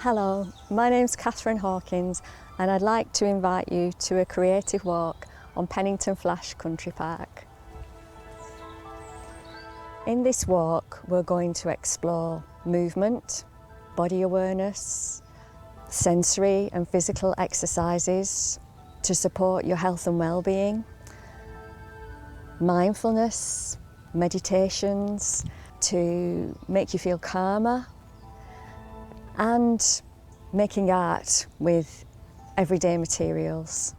Hello, my name's Catherine Hawkins and I'd like to invite you to a creative walk on Pennington Flash Country Park. In this walk we're going to explore movement, body awareness, sensory and physical exercises to support your health and well-being, mindfulness, meditations to make you feel calmer, and making art with everyday materials.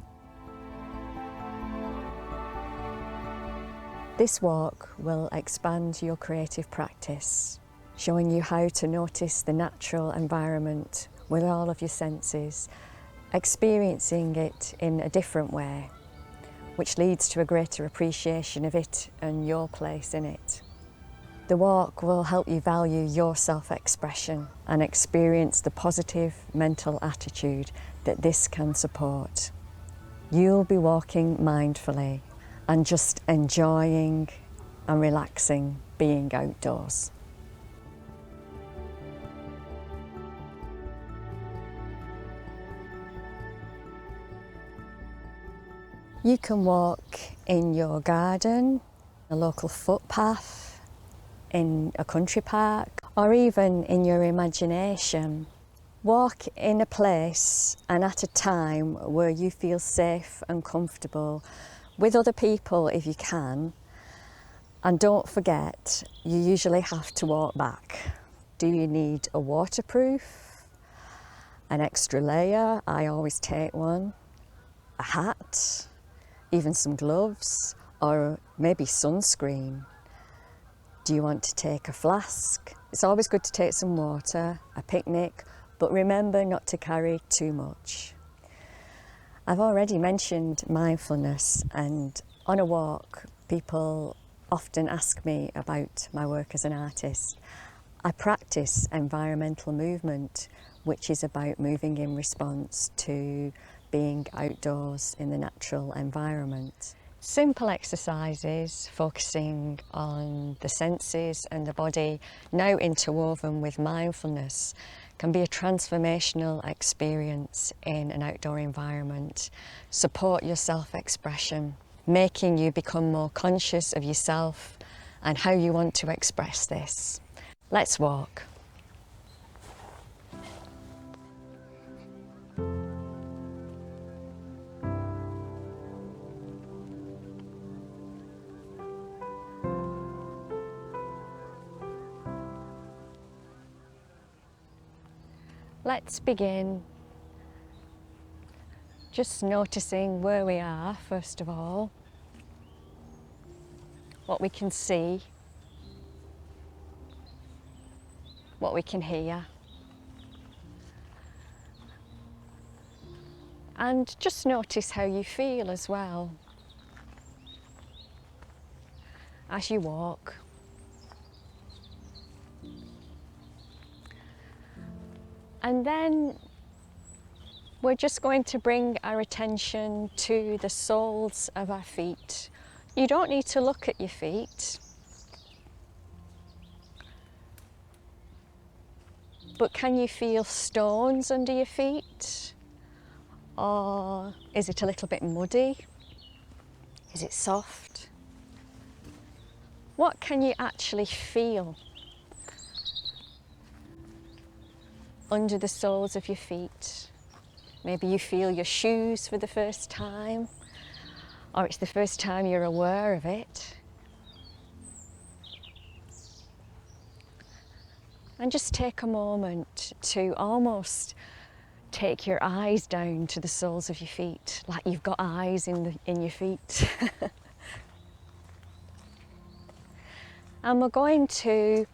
This walk will expand your creative practice, showing you how to notice the natural environment with all of your senses, experiencing it in a different way, which leads to a greater appreciation of it and your place in it. The walk will help you value your self-expression and experience the positive mental attitude that this can support. You'll be walking mindfully and just enjoying and relaxing being outdoors. You can walk in your garden, a local footpath, in a country park, or even in your imagination. Walk in a place and at a time where you feel safe and comfortable with other people if you can. And don't forget, you usually have to walk back. Do you need a waterproof? An extra layer? I always take one. A hat? Even some gloves? Or maybe sunscreen? Do you want to take a flask? It's always good to take some water, a picnic, but remember not to carry too much. I've already mentioned mindfulness, and on a walk, people often ask me about my work as an artist. I practice environmental movement, which is about moving in response to being outdoors in the natural environment. Simple exercises focusing on the senses and the body, now interwoven with mindfulness, can be a transformational experience in an outdoor environment. Support your self-expression, making you become more conscious of yourself and how you want to express this. Let's walk. Let's begin just noticing where we are, first of all, what we can see, what we can hear, and just notice how you feel as well as you walk. And then we're just going to bring our attention to the soles of our feet. You don't need to look at your feet, but can you feel stones under your feet? Or is it a little bit muddy? Is it soft? What can you actually feel under the soles of your feet? Maybe you feel your shoes for the first time, or it's the first time you're aware of it. And just take a moment to almost take your eyes down to the soles of your feet, like you've got eyes in your feet. And we're going to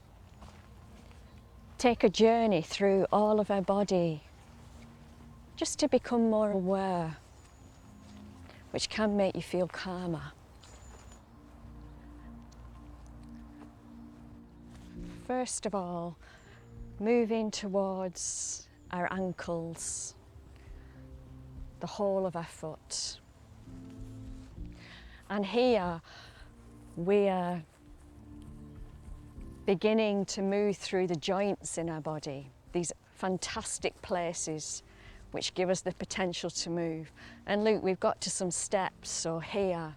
take a journey through all of our body just to become more aware, which can make you feel calmer. First of all, moving towards our ankles, the whole of our foot. And here we are beginning to move through the joints in our body, these fantastic places which give us the potential to move. And look, we've got to some steps, so here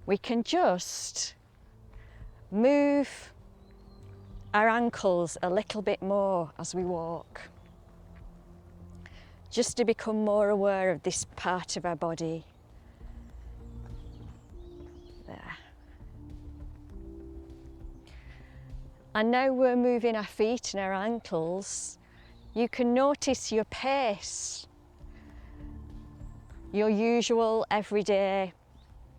we can just move our ankles a little bit more as we walk, just to become more aware of this part of our body. There. And now we're moving our feet and our ankles. You can notice your pace, your usual everyday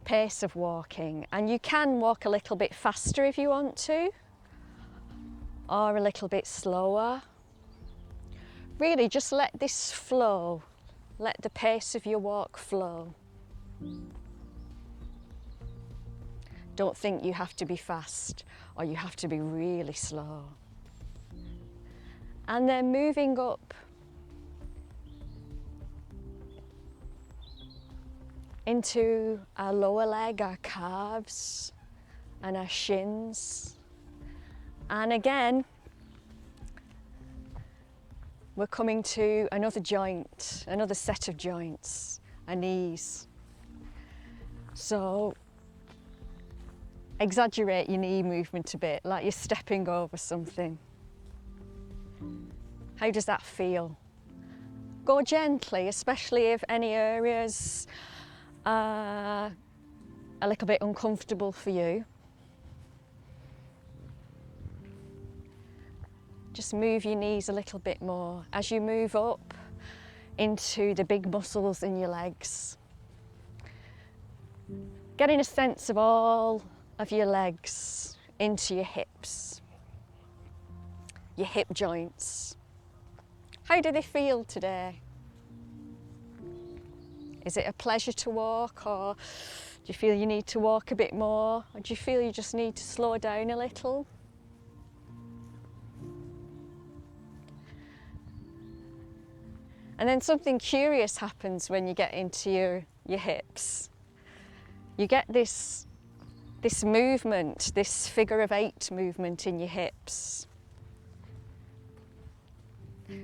pace of walking, and you can walk a little bit faster if you want to, or a little bit slower. Really just let this flow, let the pace of your walk flow. Don't think you have to be fast or you have to be really slow. And then moving up into our lower leg, our calves and our shins. And again, we're coming to another joint, another set of joints, our knees. So exaggerate your knee movement a bit, like you're stepping over something. How does that feel? Go gently, especially if any areas are a little bit uncomfortable for you. Just move your knees a little bit more as you move up into the big muscles in your legs. Getting a sense of all of your legs into your hips, your hip joints. How do they feel today? Is it a pleasure to walk, or do you feel you need to walk a bit more? Or do you feel you just need to slow down a little? And then something curious happens when you get into your hips. You get this movement, this figure of 8 movement in your hips.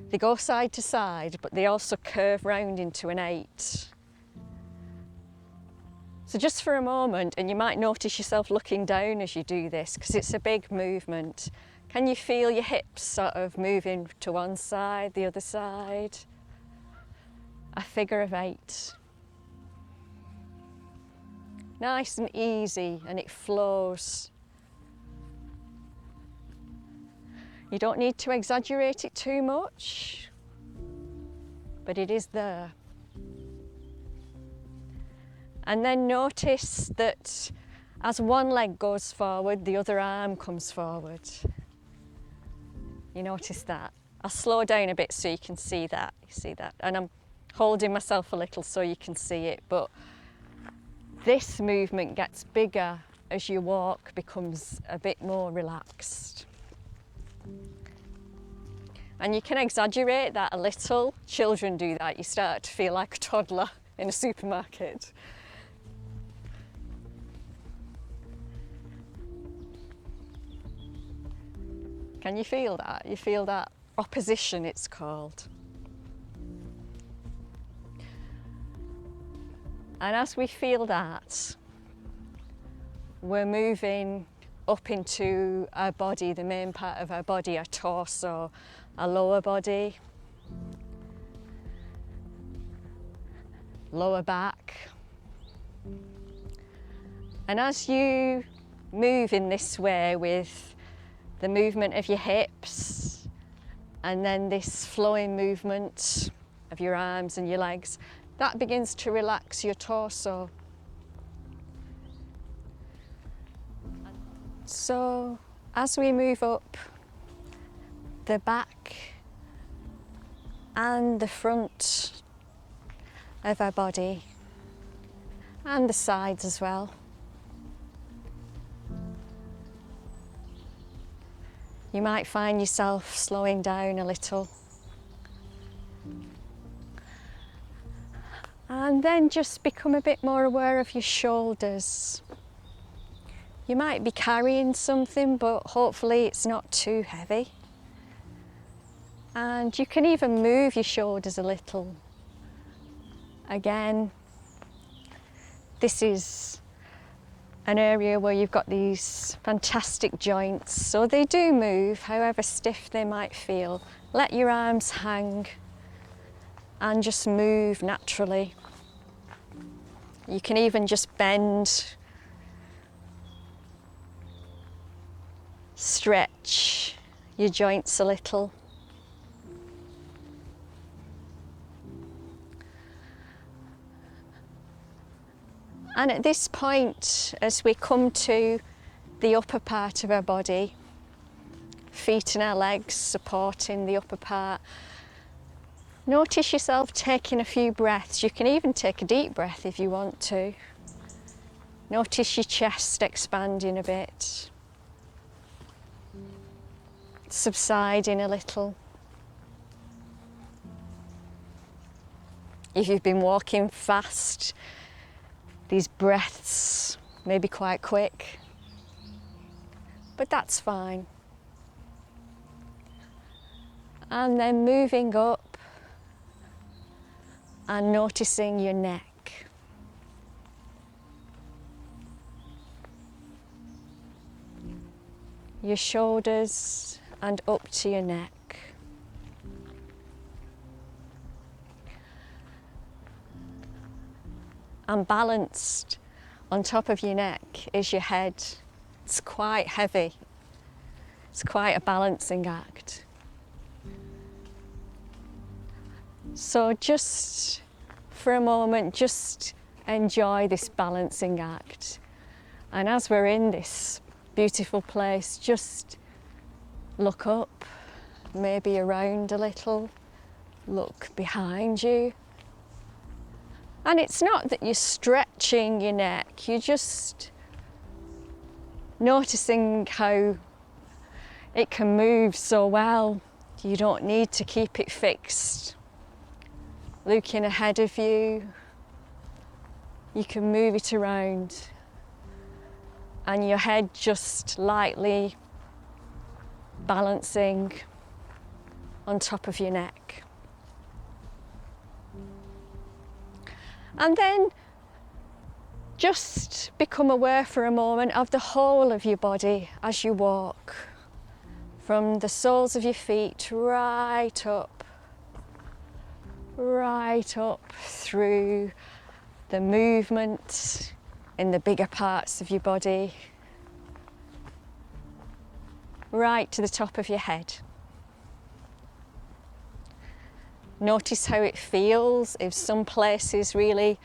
They go side to side, but they also curve round into an 8. So just for a moment, and you might notice yourself looking down as you do this, because it's a big movement. Can you feel your hips sort of moving to one side, the other side? A figure of 8. Nice and easy, and it flows. You don't need to exaggerate it too much, but it is there. And then notice that as one leg goes forward, the other arm comes forward. You notice that? I'll slow down a bit so you can see that. You see that? And I'm holding myself a little so you can see it, but this movement gets bigger as your walk becomes a bit more relaxed. And you can exaggerate that a little. Children do that. You start to feel like a toddler in a supermarket. Can you feel that? You feel that opposition, it's called. And as we feel that, we're moving up into our body, the main part of our body, our torso, our lower body, lower back. And as you move in this way with the movement of your hips and then this flowing movement of your arms and your legs, that begins to relax your torso. So as we move up the back and the front of our body and the sides as well, you might find yourself slowing down a little. And then just become a bit more aware of your shoulders. You might be carrying something, but hopefully it's not too heavy. And you can even move your shoulders a little. Again, this is an area where you've got these fantastic joints, so they do move, however stiff they might feel. Let your arms hang and just move naturally. You can even just bend, stretch your joints a little. And at this point, as we come to the upper part of our body, feet and our legs supporting the upper part, notice yourself taking a few breaths. You can even take a deep breath if you want to. Notice your chest expanding a bit, subsiding a little. If you've been walking fast, these breaths may be quite quick, but that's fine. And then moving up and noticing your neck. Your shoulders and up to your neck. And balanced on top of your neck is your head. It's quite heavy. It's quite a balancing act. So just for a moment, just enjoy this balancing act. And as we're in this beautiful place, just look up, maybe around a little, look behind you. And it's not that you're stretching your neck, you're just noticing how it can move so well. You don't need to keep it fixed. Looking ahead of you, you can move it around, and your head just lightly balancing on top of your neck. And then just become aware for a moment of the whole of your body as you walk, from the soles of your feet right up through the movement in the bigger parts of your body, right to the top of your head. Notice how it feels, if some places really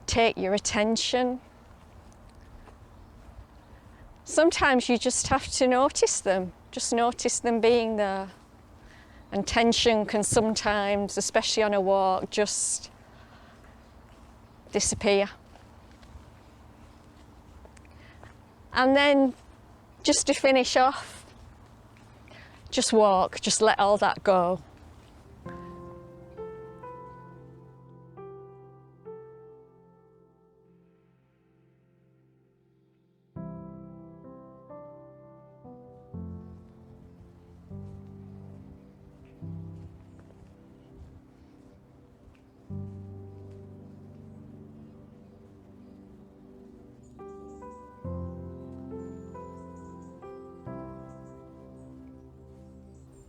take your attention. Sometimes you just have to notice them, just notice them being there. And tension can sometimes, especially on a walk, just disappear. And then, just to finish off, just walk, just let all that go.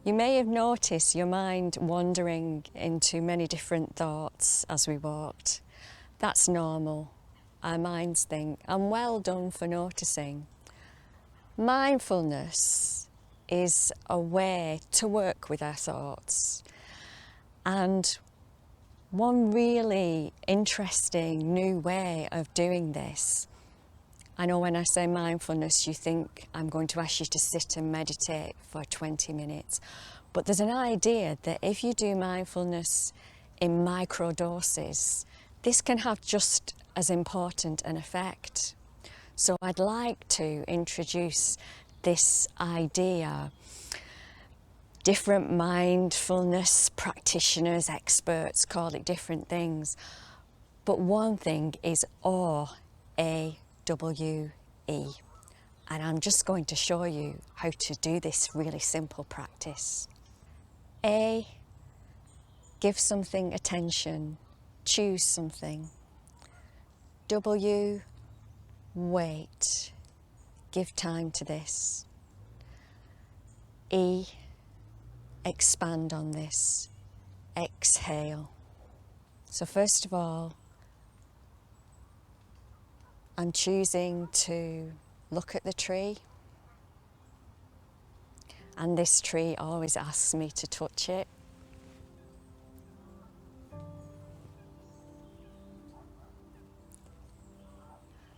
You may have noticed your mind wandering into many different thoughts as we walked. That's normal. Our minds think, and well done for noticing. Mindfulness is a way to work with our thoughts. And one really interesting new way of doing this, I know when I say mindfulness, you think I'm going to ask you to sit and meditate for 20 minutes. But there's an idea that if you do mindfulness in micro doses, this can have just as important an effect. So I'd like to introduce this idea. Different mindfulness practitioners, experts call it different things. But one thing is AWE. And I'm just going to show you how to do this really simple practice. A, give something attention, choose something. W, wait, give time to this. E, expand on this, exhale. So first of all, I'm choosing to look at the tree, and this tree always asks me to touch it.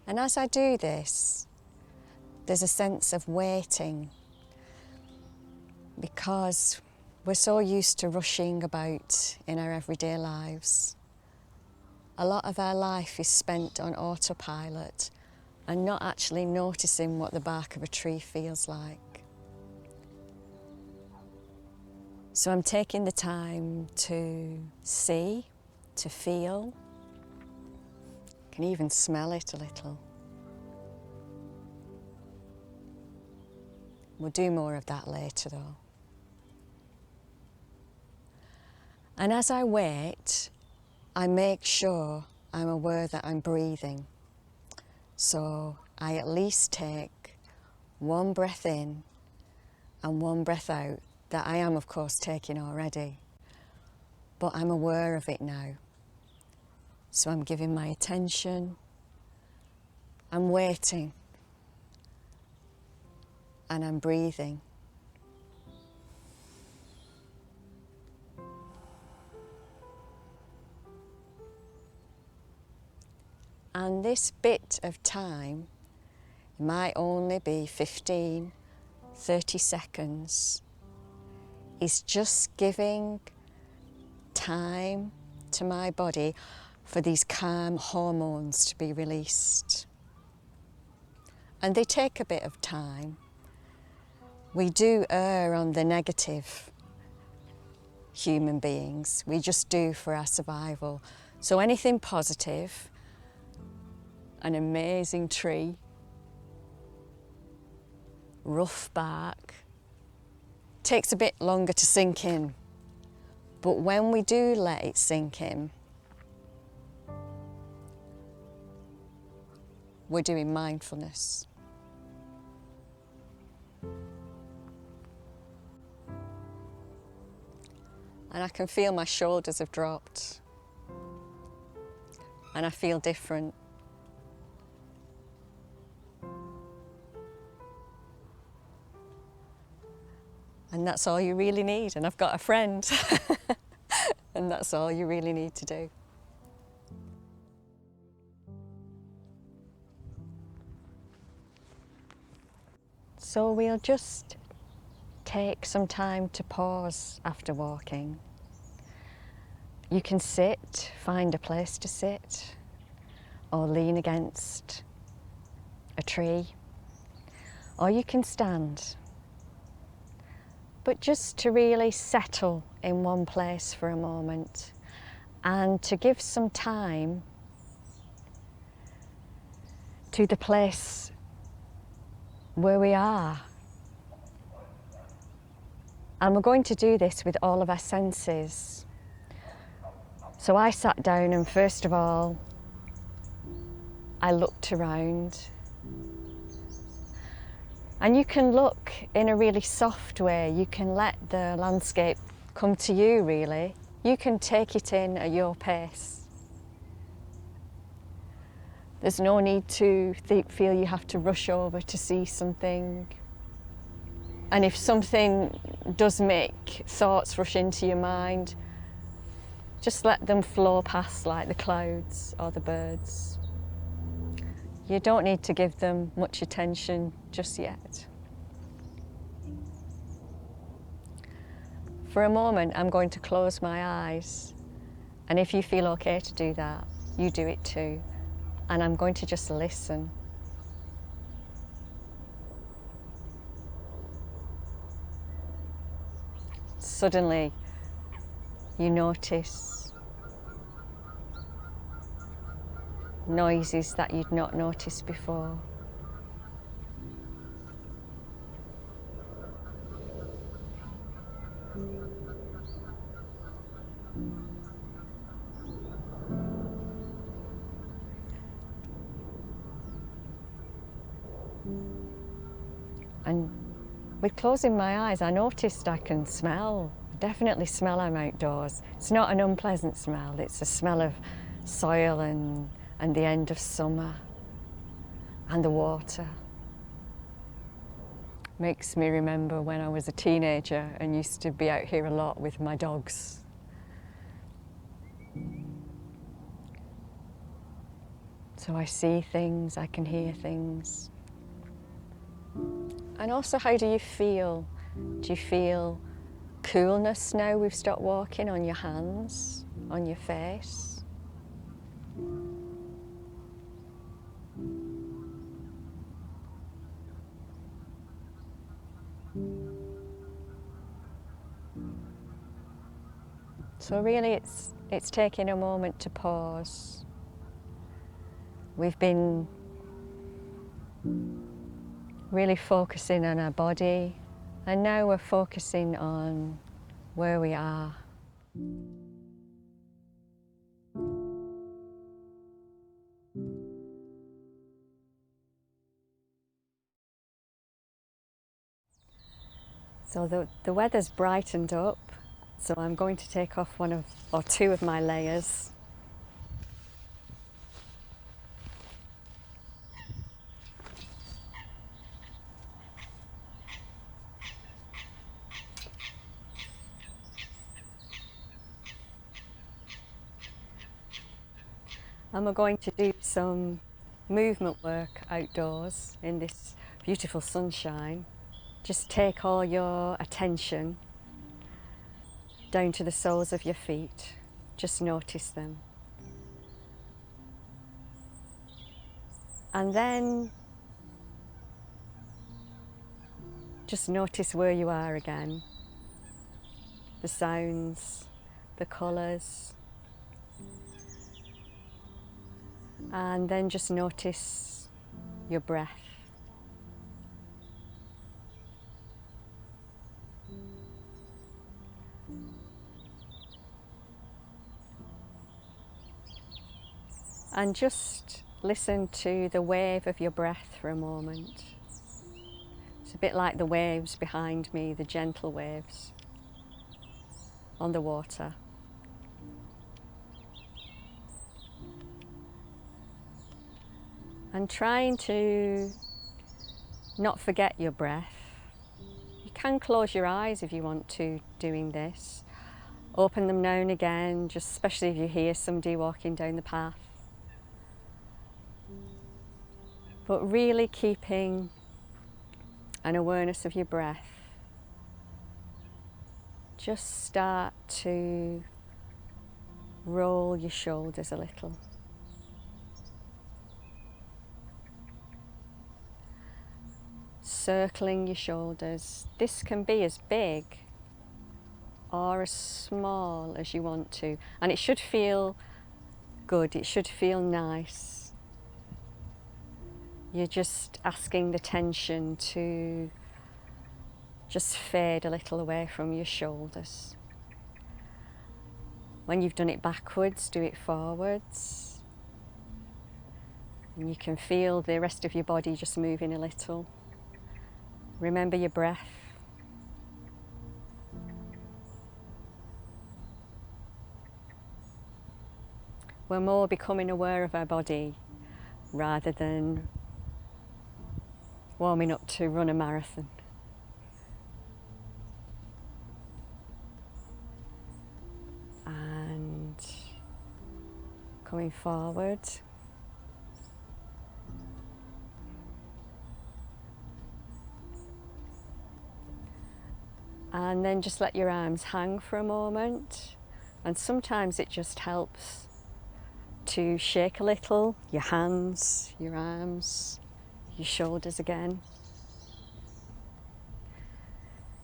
And as I do this, there's a sense of waiting, because we're so used to rushing about in our everyday lives. A lot of our life is spent on autopilot and not actually noticing what the bark of a tree feels like. So I'm taking the time to see, to feel. Can even smell it a little. We'll do more of that later though. And as I wait, I make sure I'm aware that I'm breathing. So I at least take one breath in and one breath out that I am of course taking already, but I'm aware of it now. So I'm giving my attention, I'm waiting, and I'm breathing. And this bit of time might only be 15, 30 seconds, is just giving time to my body for these calm hormones to be released. And they take a bit of time. We do err on the negative, human beings. We just do for our survival. So anything positive, an amazing tree, rough bark, takes a bit longer to sink in. But when we do let it sink in, we're doing mindfulness. And I can feel my shoulders have dropped. And I feel different. And that's all you really need. And I've got a friend. And that's all you really need to do. So we'll just take some time to pause after walking. You can sit, find a place to sit, or lean against a tree, or you can stand. But just to really settle in one place for a moment and to give some time to the place where we are. And we're going to do this with all of our senses. So I sat down and first of all, I looked around. And you can look in a really soft way. You can let the landscape come to you, really. You can take it in at your pace. There's no need to feel you have to rush over to see something. And if something does make thoughts rush into your mind, just let them flow past like the clouds or the birds. You don't need to give them much attention just yet. For a moment, I'm going to close my eyes. And if you feel okay to do that, you do it too. And I'm going to just listen. Suddenly, you notice noises that you'd not noticed before. And with closing my eyes, I noticed I can smell, definitely smell I'm outdoors. It's not an unpleasant smell, it's a smell of soil and the end of summer and the water. Makes me remember when I was a teenager and used to be out here a lot with my dogs. So I see things, I can hear things. And also, how do you feel? Do you feel coolness now we've stopped walking on your hands, on your face? So really it's taking a moment to pause. We've been really focusing on our body, and now we're focusing on where we are. So the weather's brightened up, so I'm going to take off one or two of my layers. And we're going to do some movement work outdoors in this beautiful sunshine. Just take all your attention down to the soles of your feet. Just notice them. And then just notice where you are again. The sounds, the colours. And then just notice your breath. And just listen to the wave of your breath for a moment. It's a bit like the waves behind me, the gentle waves on the water. And trying to not forget your breath. You can close your eyes if you want to doing this. Open them now and again, just especially if you hear somebody walking down the path. But really keeping an awareness of your breath. Just start to roll your shoulders a little. Circling your shoulders. This can be as big or as small as you want to. And it should feel good, it should feel nice. You're just asking the tension to just fade a little away from your shoulders. When you've done it backwards, do it forwards. And you can feel the rest of your body just moving a little. Remember your breath. We're more becoming aware of our body rather than warming up to run a marathon. And coming forward. And then just let your arms hang for a moment. And sometimes it just helps to shake a little, your hands, your arms, your shoulders again.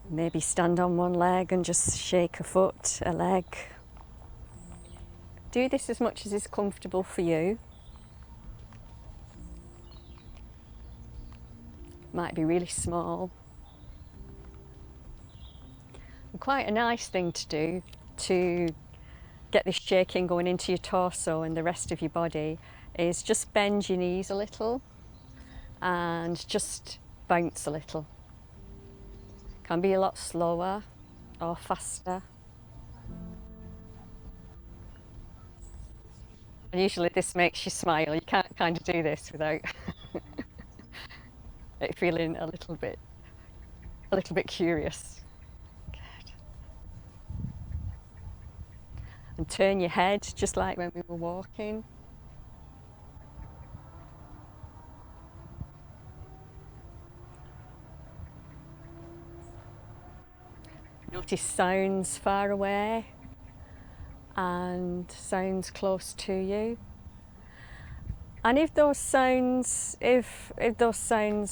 Maybe stand on one leg and just shake a foot, a leg. Do this as much as is comfortable for you. Might be really small. And quite a nice thing to do to get this shaking going into your torso and the rest of your body is just bend your knees a little and just bounce a little. Can be a lot slower or faster. And usually this makes you smile. You can't kind of do this without it feeling a little bit curious. Good. And turn your head just like when we were walking. Notice sounds far away and sounds close to you. And if those sounds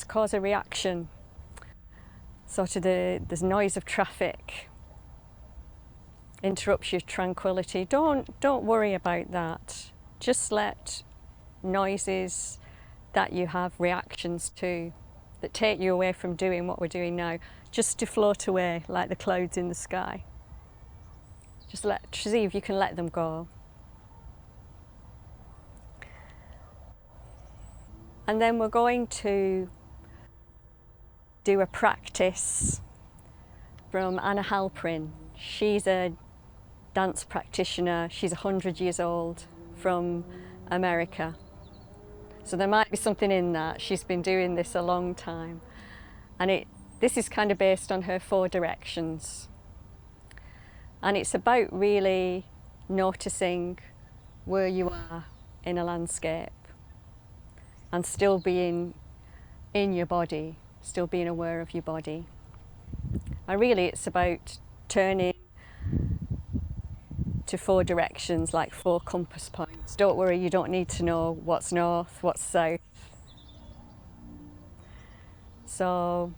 cause a reaction, sort of there's noise of traffic, interrupts your tranquility, don't worry about that. Just let noises that you have reactions to, that take you away from doing what we're doing now, just to float away like the clouds in the sky. Just see if you can let them go. And then we're going to do a practice from Anna Halprin. She's a dance practitioner. She's 100 years old, from America. So there might be something in that. She's been doing this a long time. And this is kind of based on her 4 directions. And it's about really noticing where you are in a landscape and still being in your body, still being aware of your body. And really it's about turning to 4 directions, like 4 compass points. Don't worry, you don't need to know what's north, what's south. So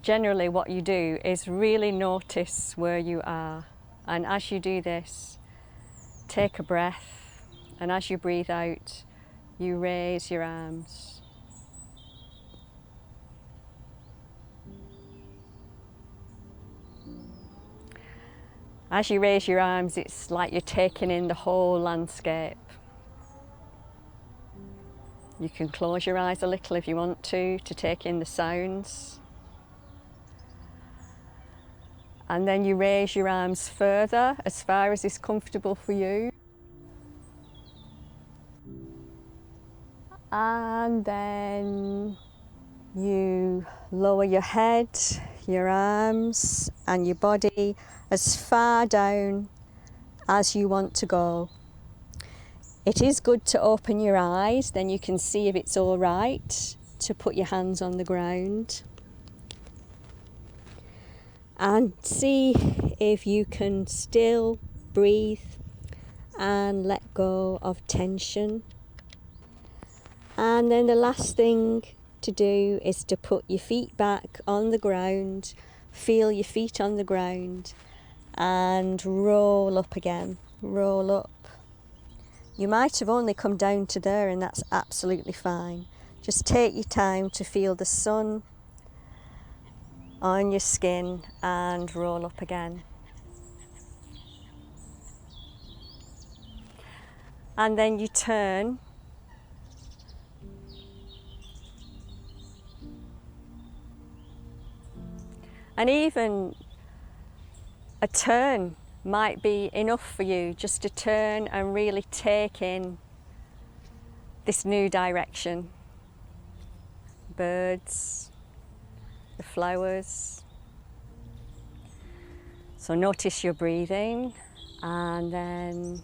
generally what you do is really notice where you are. And as you do this, take a breath. And as you breathe out, you raise your arms. As you raise your arms, it's like you're taking in the whole landscape. You can close your eyes a little if you want to take in the sounds. And then you raise your arms further, as far as is comfortable for you. And then you lower your head, your arms and your body as far down as you want to go. It is good to open your eyes, then you can see if it's all right to put your hands on the ground. And see if you can still breathe and let go of tension. And then the last thing to do is to put your feet back on the ground, feel your feet on the ground, and roll up again, roll up. You might have only come down to there, and that's absolutely fine. Just take your time to feel the sun on your skin and roll up again. And then you turn. And even a turn might be enough for you, just to turn and really take in this new direction. Birds, the flowers. So notice your breathing, and then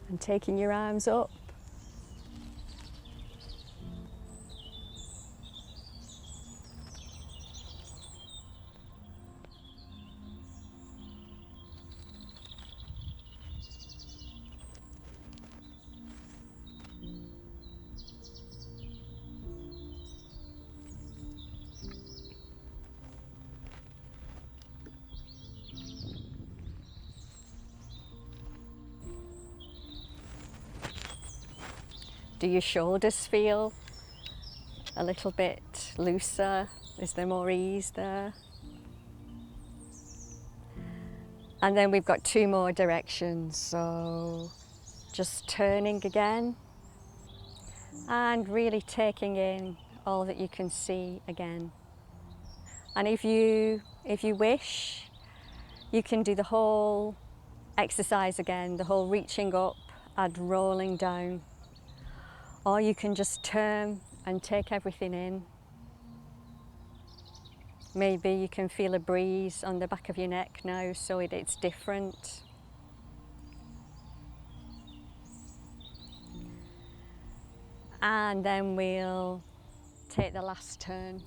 and taking your arms up. Do your shoulders feel a little bit looser? Is there more ease there? And then we've got 2 more directions, so just turning again and really taking in all that you can see again. And if you wish, you can do the whole exercise again, the whole reaching up and rolling down. Or you can just turn and take everything in. Maybe you can feel a breeze on the back of your neck now, so it's different. And then we'll take the last turn.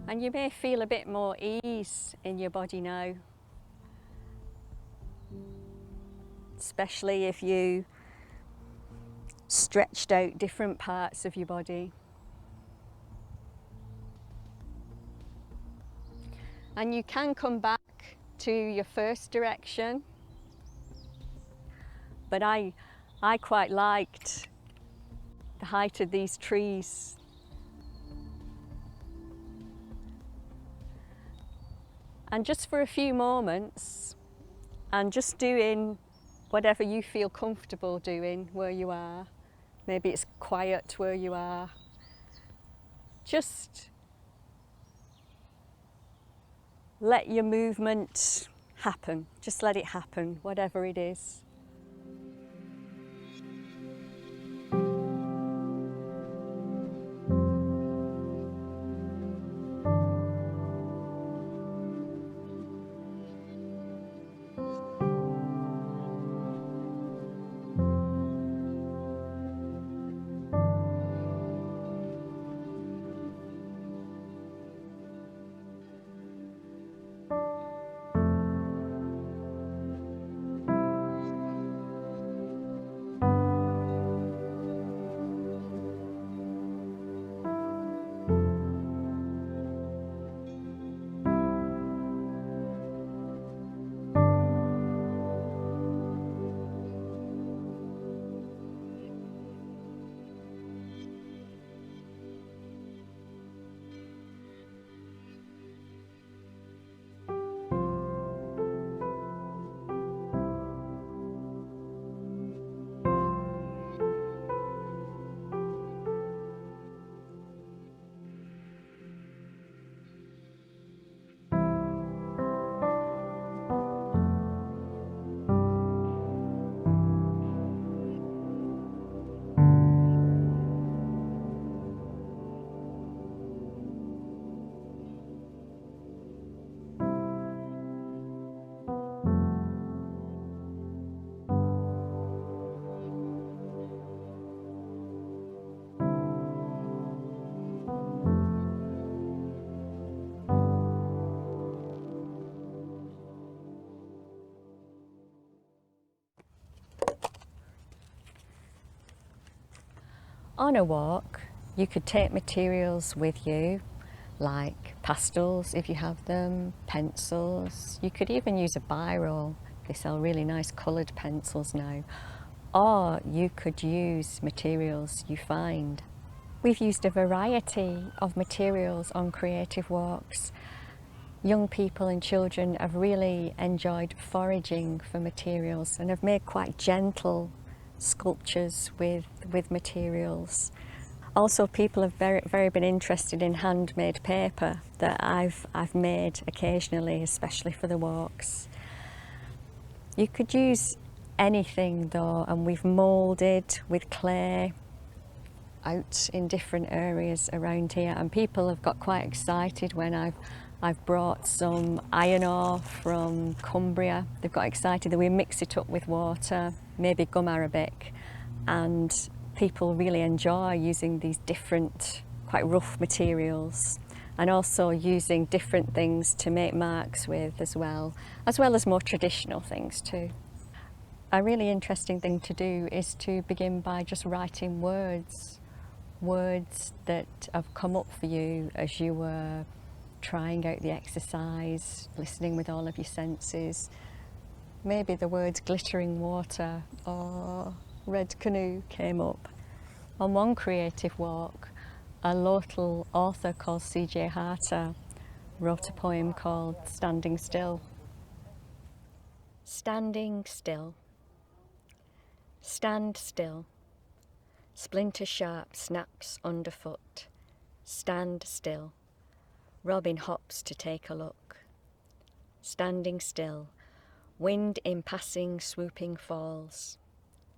And you may feel a bit more ease in your body now, especially if you stretched out different parts of your body. And you can come back to your first direction, but I quite liked the height of these trees. And just for a few moments, and just doing whatever you feel comfortable doing where you are. Maybe it's quiet where you are. Just let your movement happen. Just let it happen, whatever it is. On a walk, you could take materials with you, like pastels if you have them, pencils. You could even use a biro. They sell really nice coloured pencils now. Or you could use materials you find. We've used a variety of materials on creative walks. Young people and children have really enjoyed foraging for materials and have made quite gentle sculptures with materials. Also, people have very been interested in handmade paper that I've made occasionally, especially for the walks. You could use anything though, and we've moulded with clay out in different areas around here, and people have got quite excited when I've brought some iron ore from Cumbria. They've got excited that we mix it up with water, maybe gum arabic, and people really enjoy using these different, quite rough materials, and also using different things to make marks with as well as more traditional things too. A really interesting thing to do is to begin by just writing words that have come up for you as you were trying out the exercise, listening with all of your senses. Maybe the words glittering water or red canoe came up. On one creative walk, a local author called C.J. Harter wrote a poem called Standing Still. Standing still. Stand still. Splinter sharp snaps underfoot. Stand still. Robin hops to take a look. Standing still. Wind in passing swooping falls.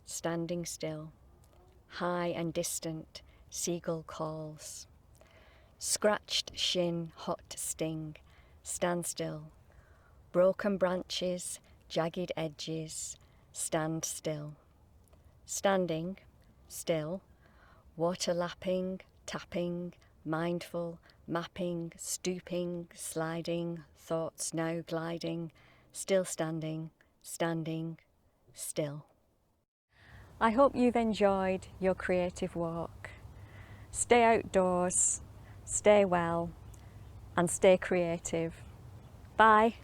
Standing still. High and distant, seagull calls. Scratched shin, hot sting. Stand still. Broken branches, jagged edges. Stand still. Standing still. Water lapping, tapping, mindful, mapping, stooping, sliding, thoughts now gliding, still standing, standing, still. I hope you've enjoyed your creative walk. Stay outdoors, stay well, and stay creative. Bye.